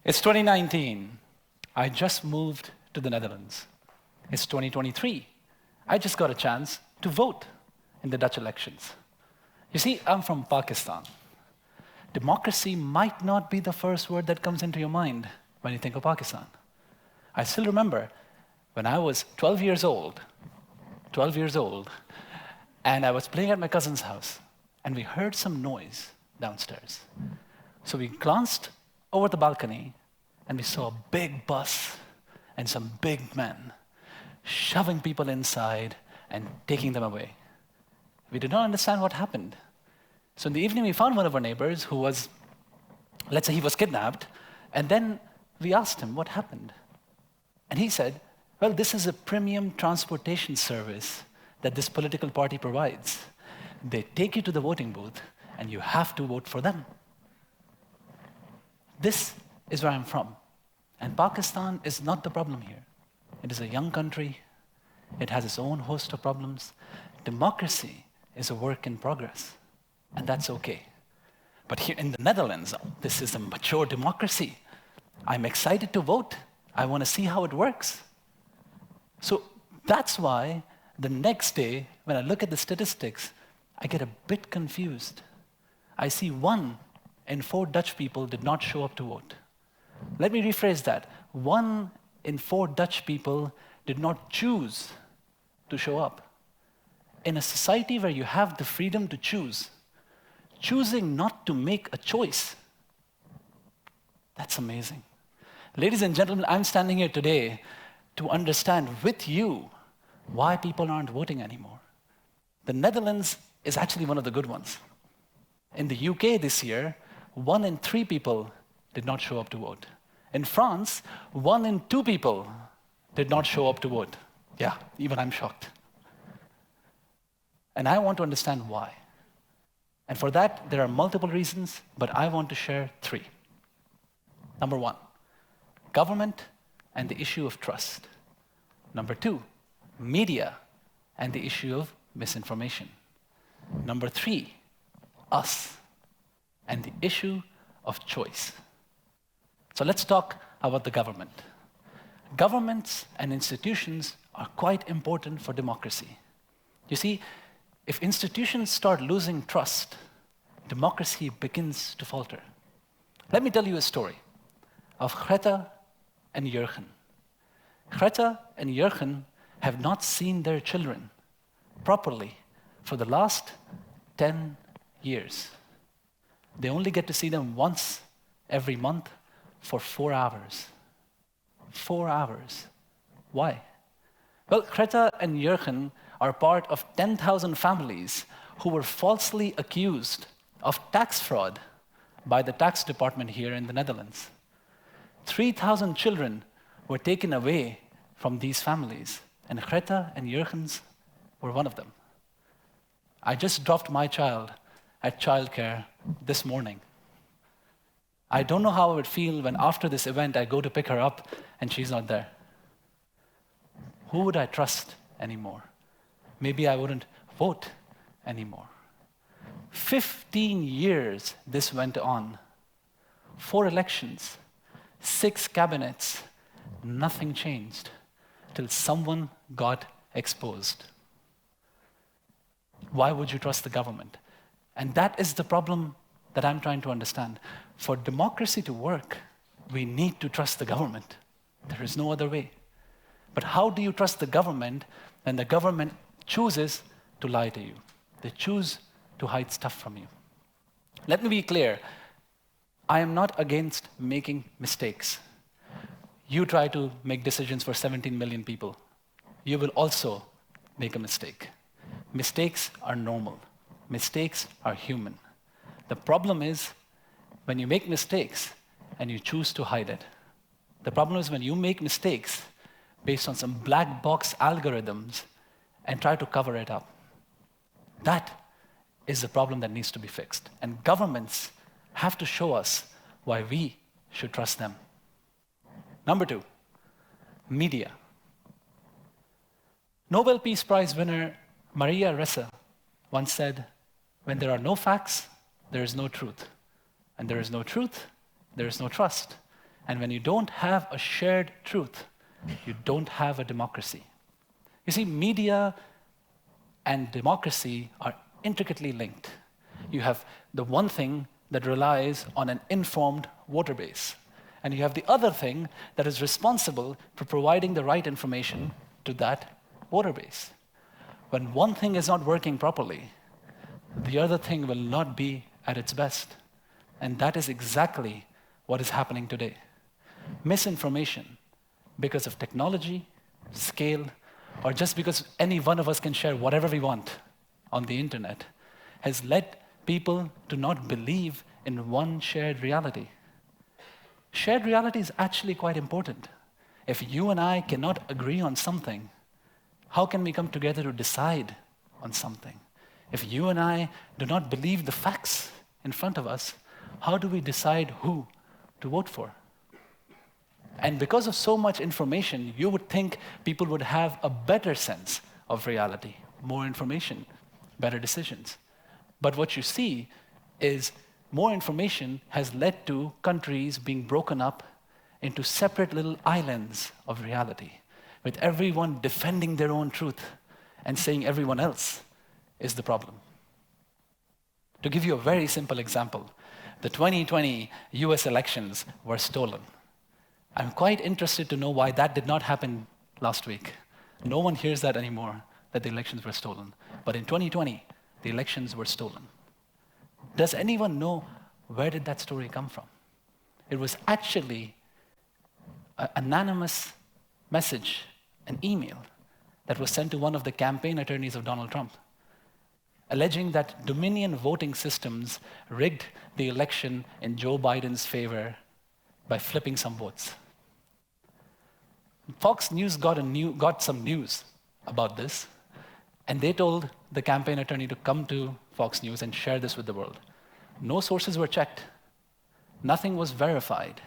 It's 2019. I just moved to the Netherlands. It's 2023. I just got a chance to vote in the Dutch elections. You see, I'm from Pakistan. Democracy might not be the first word that comes into your mind when you think of Pakistan. I still remember when I was 12 years old, and I was playing at my cousin's house, and we heard some noise downstairs. So we glanced over the balcony, and we saw a big bus and some big men shoving people inside and taking them away. We did not understand what happened. So in the evening, we found one of our neighbors who was, let's say he was kidnapped, and then we asked him what happened. And he said, well, this is a premium transportation service that this political party provides. They take you to the voting booth, and you have to vote for them. This is where I'm from. And Pakistan is not the problem here. It is a young country. It has its own host of problems. Democracy is a work in progress, and that's okay. But here in the Netherlands, this is a mature democracy. I'm excited to vote. I want to see how it works. So that's why the next day, when I look at the statistics, I get a bit confused. I see 1 in 4 Dutch people did not show up to vote. Let me rephrase that. 1 in 4 Dutch people did not choose to show up. In a society where you have the freedom to choose, choosing not to make a choice, that's amazing. Ladies and gentlemen, I'm standing here today to understand with you why people aren't voting anymore. The Netherlands is actually one of the good ones. In the UK this year, 1 in 3 people did not show up to vote. In France, 1 in 2 people did not show up to vote. Yeah, even I'm shocked. And I want to understand why. And for that, there are multiple reasons, but I want to share 3. Number 1, government and the issue of trust. Number 2, media and the issue of misinformation. Number 3, us and the issue of choice. So let's talk about the government. Governments and institutions are quite important for democracy. You see, if institutions start losing trust, democracy begins to falter. Let me tell you a story of Greta and Jurgen. Greta and Jurgen have not seen their children properly for the last 10 years. They only get to see them once every month for 4 hours. 4 hours. Why? Well, Greta and Jurgen are part of 10,000 families who were falsely accused of tax fraud by the tax department here in the Netherlands. 3,000 children were taken away from these families, and Greta and Jurgen's were one of them. I just dropped my child at childcare this morning. I don't know how I would feel when after this event I go to pick her up and she's not there. Who would I trust anymore? Maybe I wouldn't vote anymore. 15 years this went on. 4 elections, 6 cabinets, nothing changed till someone got exposed. Why would you trust the government? And that is the problem that I'm trying to understand. For democracy to work, we need to trust the government. There is no other way. But how do you trust the government when the government chooses to lie to you? They choose to hide stuff from you. Let me be clear. I am not against making mistakes. You try to make decisions for 17 million people. You will also make a mistake. Mistakes are normal. Mistakes are human. The problem is when you make mistakes and you choose to hide it. The problem is when you make mistakes based on some black box algorithms and try to cover it up. That is the problem that needs to be fixed. And governments have to show us why we should trust them. Number 2, media. Nobel Peace Prize winner Maria Ressa once said, when there are no facts, there is no truth. And there is no truth, there is no trust. And when you don't have a shared truth, you don't have a democracy. You see, media and democracy are intricately linked. You have the one thing that relies on an informed voter base, and you have the other thing that is responsible for providing the right information to that voter base. When one thing is not working properly, the other thing will not be at its best. And that is exactly what is happening today. Misinformation, because of technology, scale, or just because any one of us can share whatever we want on the internet, has led people to not believe in one shared reality. Shared reality is actually quite important. If you and I cannot agree on something, how can we come together to decide on something? If you and I do not believe the facts in front of us, how do we decide who to vote for? And because of so much information, you would think people would have a better sense of reality, more information, better decisions. But what you see is more information has led to countries being broken up into separate little islands of reality, with everyone defending their own truth and saying everyone else is the problem. To give you a very simple example, the 2020 US elections were stolen. I'm quite interested to know why that did not happen last week. No one hears that anymore, that the elections were stolen. But in 2020, the elections were stolen. Does anyone know where did that story come from? It was actually an anonymous message, an email, that was sent to one of the campaign attorneys of Donald Trump, alleging that Dominion voting systems rigged the election in Joe Biden's favor by flipping some votes. Fox News got some news about this, and they told the campaign attorney to come to Fox News and share this with the world. No sources were checked. Nothing was verified.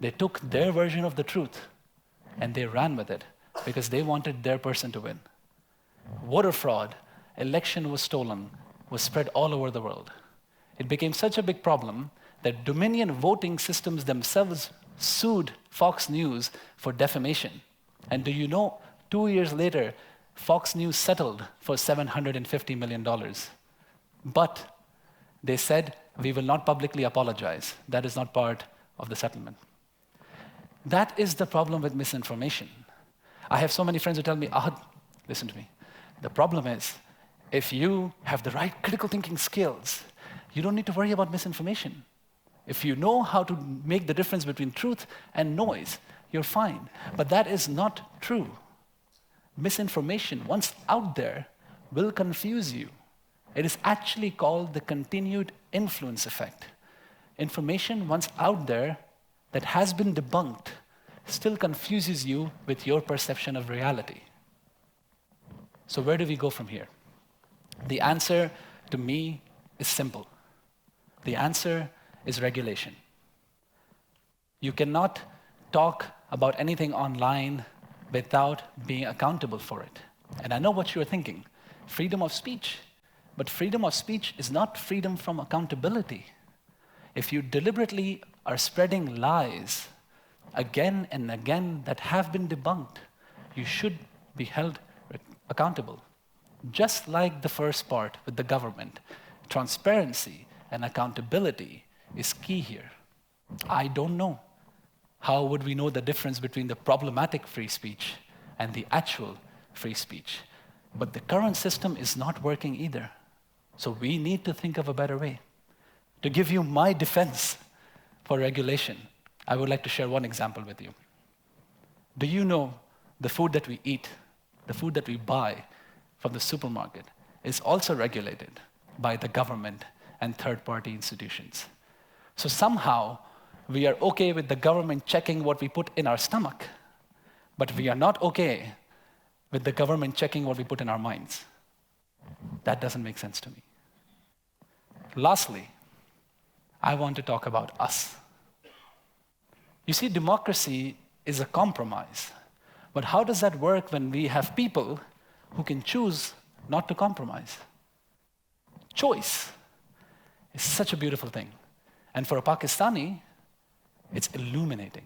They took their version of the truth and they ran with it because they wanted their person to win. Voter fraud, election was stolen, was spread all over the world. It became such a big problem that Dominion voting systems themselves sued Fox News for defamation. And do you know, 2 years later, Fox News settled for $750 million. But they said, we will not publicly apologize. That is not part of the settlement. That is the problem with misinformation. I have so many friends who tell me, Ahad, listen to me. The problem is, if you have the right critical thinking skills, you don't need to worry about misinformation. If you know how to make the difference between truth and noise, you're fine. But that is not true. Misinformation, once out there, will confuse you. It is actually called the continued influence effect. Information, once out there, that has been debunked, still confuses you with your perception of reality. So where do we go from here? The answer, to me, is simple. The answer is regulation. You cannot talk about anything online without being accountable for it. And I know what you're thinking, freedom of speech. But freedom of speech is not freedom from accountability. If you deliberately are spreading lies again and again that have been debunked, you should be held accountable. Just like the first part with the government, transparency and accountability is key here. I don't know. How would we know the difference between the problematic free speech and the actual free speech? But the current system is not working either. So we need to think of a better way. To give you my defense for regulation, I would like to share one example with you. Do you know the food that we eat, the food that we buy from the supermarket, is also regulated by the government and third-party institutions? So somehow, we are okay with the government checking what we put in our stomach, but we are not okay with the government checking what we put in our minds. That doesn't make sense to me. Lastly, I want to talk about us. You see, democracy is a compromise. But how does that work when we have people who can choose not to compromise? Choice is such a beautiful thing. And for a Pakistani, It's illuminating.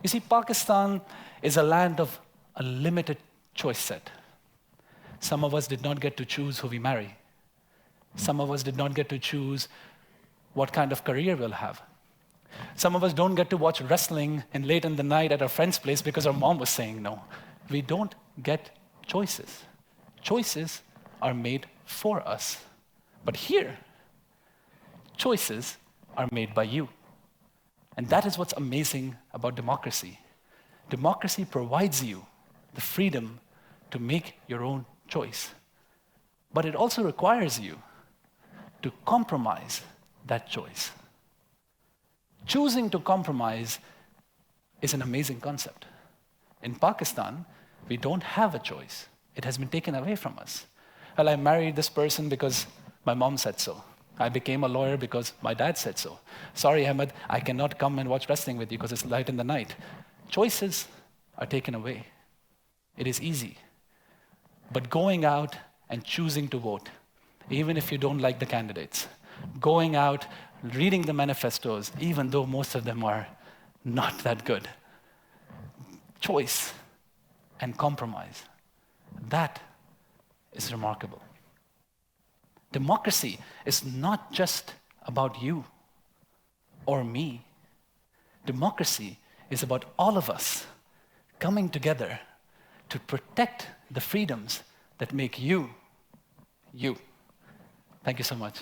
You see, Pakistan is a land of a limited choice set. Some of us did not get to choose who we marry. Some of us did not get to choose what kind of career we'll have. Some of us don't get to watch wrestling late in the night at our friend's place because our mom was saying no. We don't get choices. Choices are made for us. But here, choices are made by you. And that is what's amazing about democracy. Democracy provides you the freedom to make your own choice. But it also requires you to compromise that choice. Choosing to compromise is an amazing concept. In Pakistan, we don't have a choice. It has been taken away from us. Well, I married this person because my mom said so. I became a lawyer because my dad said so. Sorry, Ahmed, I cannot come and watch wrestling with you because it's late in the night. Choices are taken away. It is easy. But going out and choosing to vote, even if you don't like the candidates, going out, reading the manifestos, even though most of them are not that good, choice and compromise, that is remarkable. Democracy is not just about you or me. Democracy is about all of us coming together to protect the freedoms that make you, you. Thank you so much.